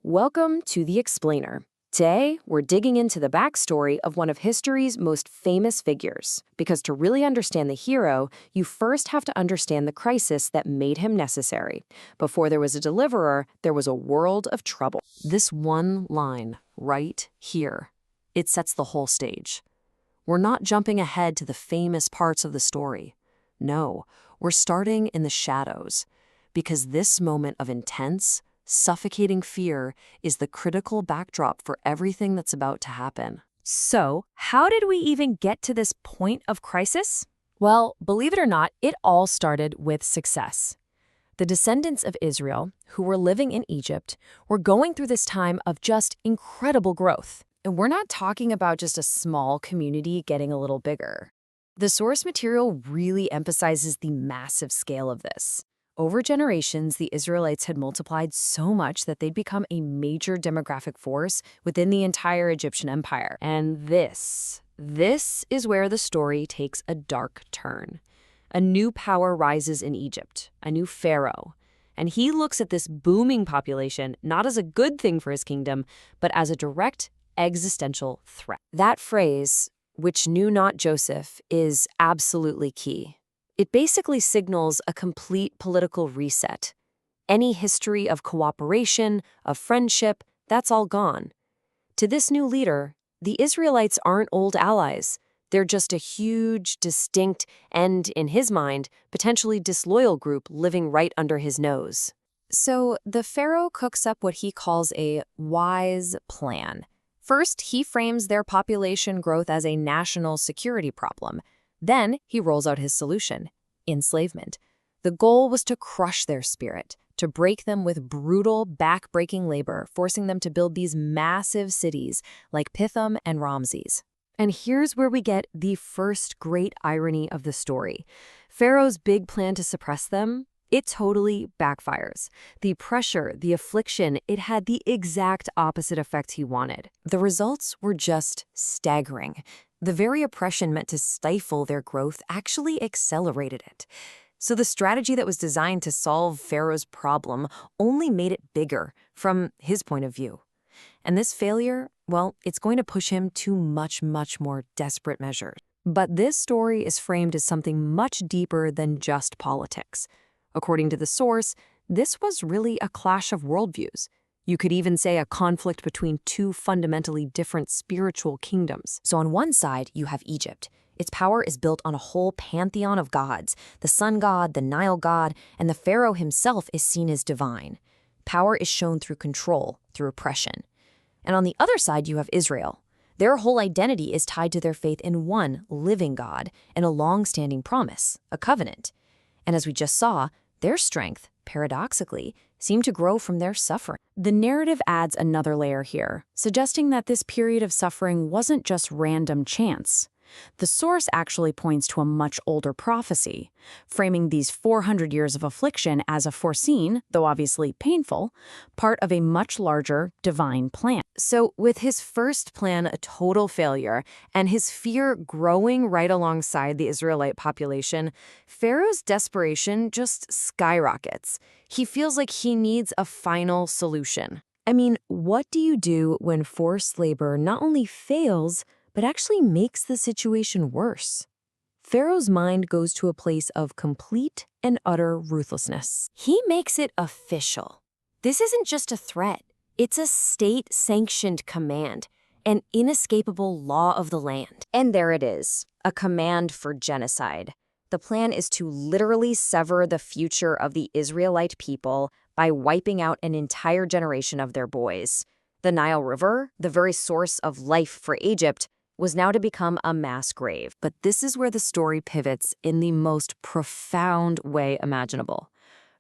Welcome to The Explainer. Today, we're digging into the backstory of one of history's most famous figures. Because to really understand the hero, you first have to understand the crisis that made him necessary. Before there was a deliverer, there was a world of trouble. This one line, right here, it sets the whole stage. We're not jumping ahead to the famous parts of the story. No, we're starting in the shadows. Because this moment of intense, suffocating fear is the critical backdrop for everything that's about to happen. So, how did we even get to this point of crisis? Well, believe it or not, it all started with success. The descendants of Israel, who were living in Egypt, were going through this time of just incredible growth. And we're not talking about just a small community getting a little bigger. The source material really emphasizes the massive scale of this. Over generations, the Israelites had multiplied so much that they'd become a major demographic force within the entire Egyptian empire. And this is where the story takes a dark turn. A new power rises in Egypt, a new Pharaoh. And he looks at this booming population not as a good thing for his kingdom, but as a direct existential threat. That phrase, which knew not Joseph, is absolutely key. It basically signals a complete political reset. Any history of cooperation, of friendship, that's all gone. To this new leader, the Israelites aren't old allies. They're just a huge, distinct, and, in his mind, potentially disloyal group living right under his nose. So the Pharaoh cooks up what he calls a wise plan. First, he frames their population growth as a national security problem. Then he rolls out his solution, enslavement. The goal was to crush their spirit, to break them with brutal, back-breaking labor, forcing them to build these massive cities like Pithom and Raamses. And here's where we get the first great irony of the story. Pharaoh's big plan to suppress them, it totally backfires. The pressure, the affliction, it had the exact opposite effect he wanted. The results were just staggering. The very oppression meant to stifle their growth actually accelerated it. So the strategy that was designed to solve Pharaoh's problem only made it bigger from his point of view. And this failure, well, it's going to push him to much more desperate measures. But this story is framed as something much deeper than just politics. According to the source, this was really a clash of worldviews. You could even say a conflict between two fundamentally different spiritual kingdoms. So on one side, you have Egypt. Its power is built on a whole pantheon of gods. The sun god, the Nile god, and the Pharaoh himself is seen as divine. Power is shown through control, through oppression. And on the other side, you have Israel. Their whole identity is tied to their faith in one living God and a long-standing promise, a covenant. And as we just saw, their strength, paradoxically, seemed to grow from their suffering. The narrative adds another layer here, suggesting that this period of suffering wasn't just random chance. The source actually points to a much older prophecy, framing these 400 years of affliction as a foreseen, though obviously painful, part of a much larger divine plan. So with his first plan a total failure and his fear growing right alongside the Israelite population, Pharaoh's desperation just skyrockets. He feels like he needs a final solution. I mean, what do you do when forced labor not only fails, but actually makes the situation worse? Pharaoh's mind goes to a place of complete and utter ruthlessness. He makes it official. This isn't just a threat. It's a state-sanctioned command, an inescapable law of the land. And there it is, a command for genocide. The plan is to literally sever the future of the Israelite people by wiping out an entire generation of their boys. The Nile River, the very source of life for Egypt, was now to become a mass grave. But this is where the story pivots in the most profound way imaginable.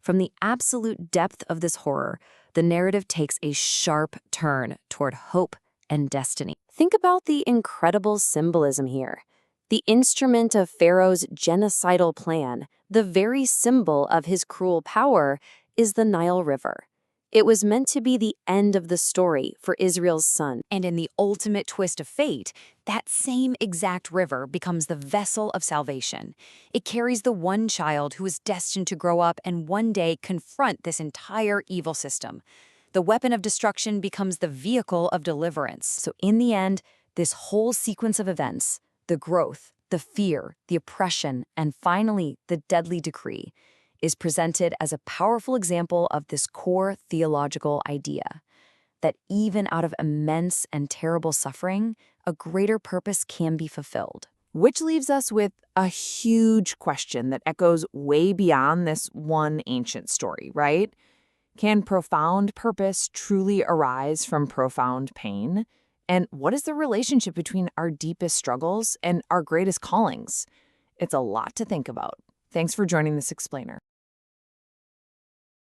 From the absolute depth of this horror, the narrative takes a sharp turn toward hope and destiny. Think about the incredible symbolism here. The instrument of Pharaoh's genocidal plan, the very symbol of his cruel power, is the Nile River. It was meant to be the end of the story for Israel's son. And in the ultimate twist of fate, that same exact river becomes the vessel of salvation. It carries the one child who is destined to grow up and one day confront this entire evil system. The weapon of destruction becomes the vehicle of deliverance. So in the end, this whole sequence of events, the growth, the fear, the oppression, and finally the deadly decree, is presented as a powerful example of this core theological idea that even out of immense and terrible suffering, a greater purpose can be fulfilled. Which leaves us with a huge question that echoes way beyond this one ancient story, right? Can profound purpose truly arise from profound pain? And what is the relationship between our deepest struggles and our greatest callings? It's a lot to think about. Thanks for joining this explainer.